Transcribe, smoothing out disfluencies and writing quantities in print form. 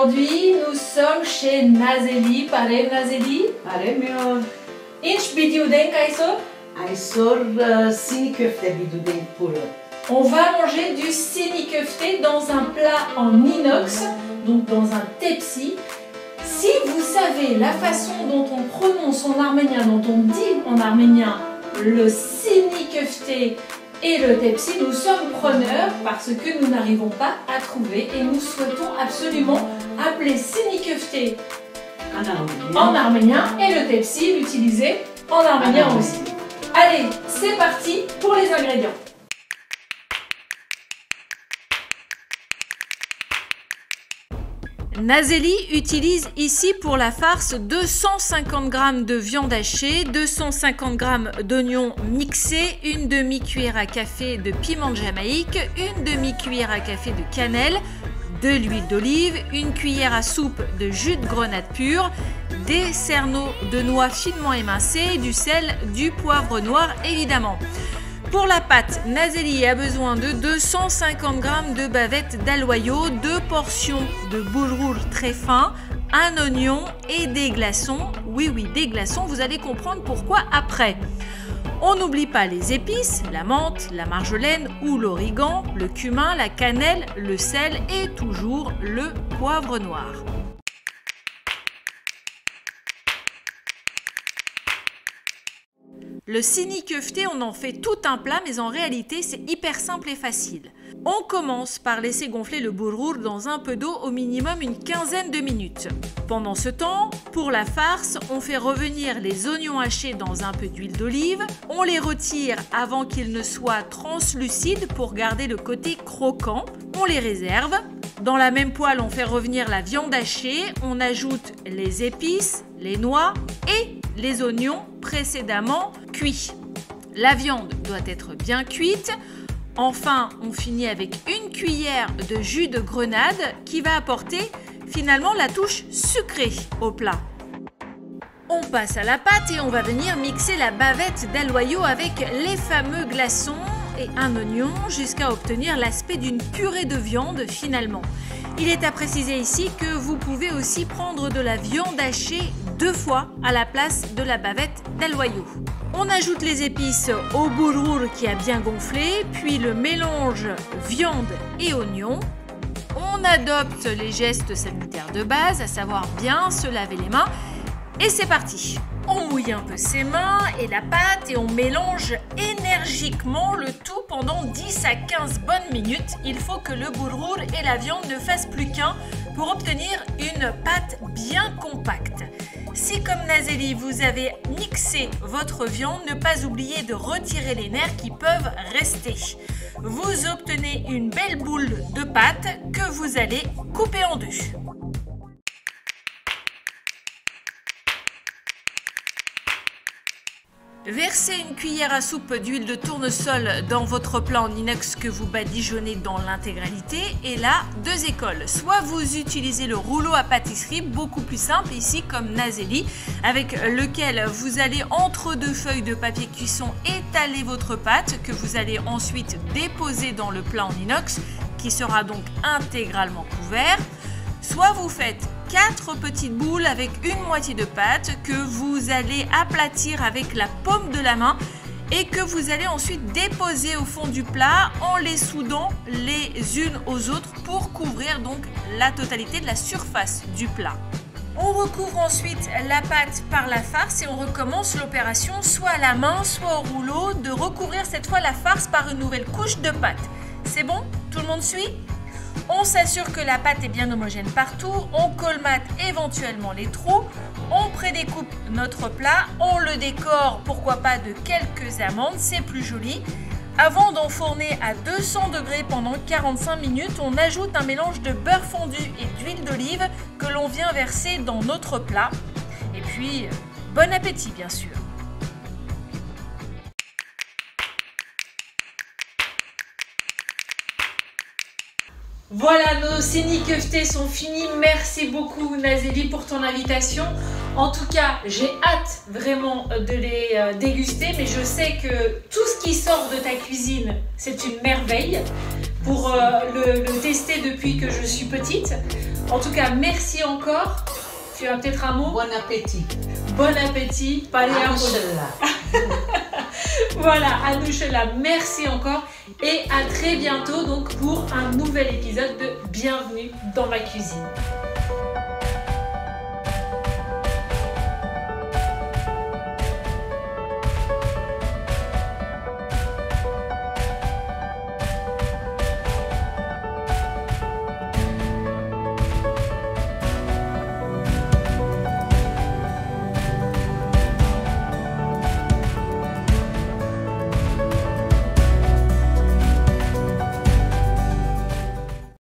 Aujourd'hui, nous sommes chez Nazeli. Pare Nazeli? Pare meu. Inch bidiouden kaiso? Aysor sini köfte biduden puro. On va manger du sini köfte dans un plat en inox, donc dans un tepsi. Si vous savez la façon dont on prononce en arménien, dont on dit en arménien le sini köfte et le tepsi, nous sommes preneurs parce que nous n'arrivons pas à trouver et nous souhaitons absolument appeler sini köfte en arménien et le tepsi l'utiliser en arménien aussi. Allez, c'est parti pour les ingrédients. Nazeli utilise ici pour la farce 250 g de viande hachée, 250 g d'oignons mixés, une demi-cuillère à café de piment de Jamaïque, une demi-cuillère à café de cannelle, de l'huile d'olive, une cuillère à soupe de jus de grenade pur, des cerneaux de noix finement émincés, du sel, du poivre noir évidemment. Pour la pâte, Nazeli a besoin de 250 g de bavettes d'aloyau, 2 portions de boulgour très fin, un oignon et des glaçons. Oui, des glaçons, vous allez comprendre pourquoi après. On n'oublie pas les épices, la menthe, la marjolaine ou l'origan, le cumin, la cannelle, le sel et toujours le poivre noir. Le sini köfte, on en fait tout un plat, mais en réalité, c'est hyper simple et facile. On commence par laisser gonfler le boulgour dans un peu d'eau, au minimum une quinzaine de minutes. Pendant ce temps, pour la farce, on fait revenir les oignons hachés dans un peu d'huile d'olive. On les retire avant qu'ils ne soient translucides pour garder le côté croquant. On les réserve. Dans la même poêle, on fait revenir la viande hachée. On ajoute les épices, les noix et les oignons précédemment cuits. La viande doit être bien cuite. Enfin, on finit avec une cuillère de jus de grenade qui va apporter finalement la touche sucrée au plat. On passe à la pâte et on va venir mixer la bavette d'aloyau avec les fameux glaçons et un oignon jusqu'à obtenir l'aspect d'une purée de viande finalement. Il est à préciser ici que vous pouvez aussi prendre de la viande hachée 2 fois à la place de la bavette d'aloyau. On ajoute les épices au boulgour qui a bien gonflé, puis le mélange viande et oignon. On adopte les gestes sanitaires de base, à savoir bien se laver les mains. Et c'est parti! On mouille un peu ses mains et la pâte et on mélange énergiquement le tout pendant 10 à 15 bonnes minutes. Il faut que le boulgour et la viande ne fassent plus qu'un pour obtenir une pâte bien compacte. Si comme Nazeli vous avez mixé votre viande, ne pas oublier de retirer les nerfs qui peuvent rester. Vous obtenez une belle boule de pâte que vous allez couper en 2. Versez une cuillère à soupe d'huile de tournesol dans votre plat en inox que vous badigeonnez dans l'intégralité. Et là, 2 écoles. Soit vous utilisez le rouleau à pâtisserie, beaucoup plus simple ici comme Nazeli, avec lequel vous allez entre 2 feuilles de papier cuisson étaler votre pâte que vous allez ensuite déposer dans le plat en inox qui sera donc intégralement couvert. Soit vous faites 4 petites boules avec une moitié de pâte que vous allez aplatir avec la paume de la main et que vous allez ensuite déposer au fond du plat en les soudant les unes aux autres pour couvrir donc la totalité de la surface du plat. On recouvre ensuite la pâte par la farce et on recommence l'opération soit à la main, soit au rouleau, de recouvrir cette fois la farce par une nouvelle couche de pâte. C'est bon? Tout le monde suit? On s'assure que la pâte est bien homogène partout, on colmate éventuellement les trous, on prédécoupe notre plat, on le décore pourquoi pas de quelques amandes, c'est plus joli. Avant d'enfourner à 200 degrés pendant 45 minutes, on ajoute un mélange de beurre fondu et d'huile d'olive que l'on vient verser dans notre plat. Et puis, bon appétit bien sûr! Voilà, nos sini köfte sont finis. Merci beaucoup Nazeli pour ton invitation. En tout cas, j'ai hâte vraiment de les déguster, mais je sais que tout ce qui sort de ta cuisine, c'est une merveille pour le tester depuis que je suis petite. En tout cas, merci encore. Tu as peut-être un mot? Bon appétit. Bon appétit. Voilà, Anouchela, merci encore. Et à très bientôt donc pour un nouvel épisode de Bienvenue dans ma cuisine.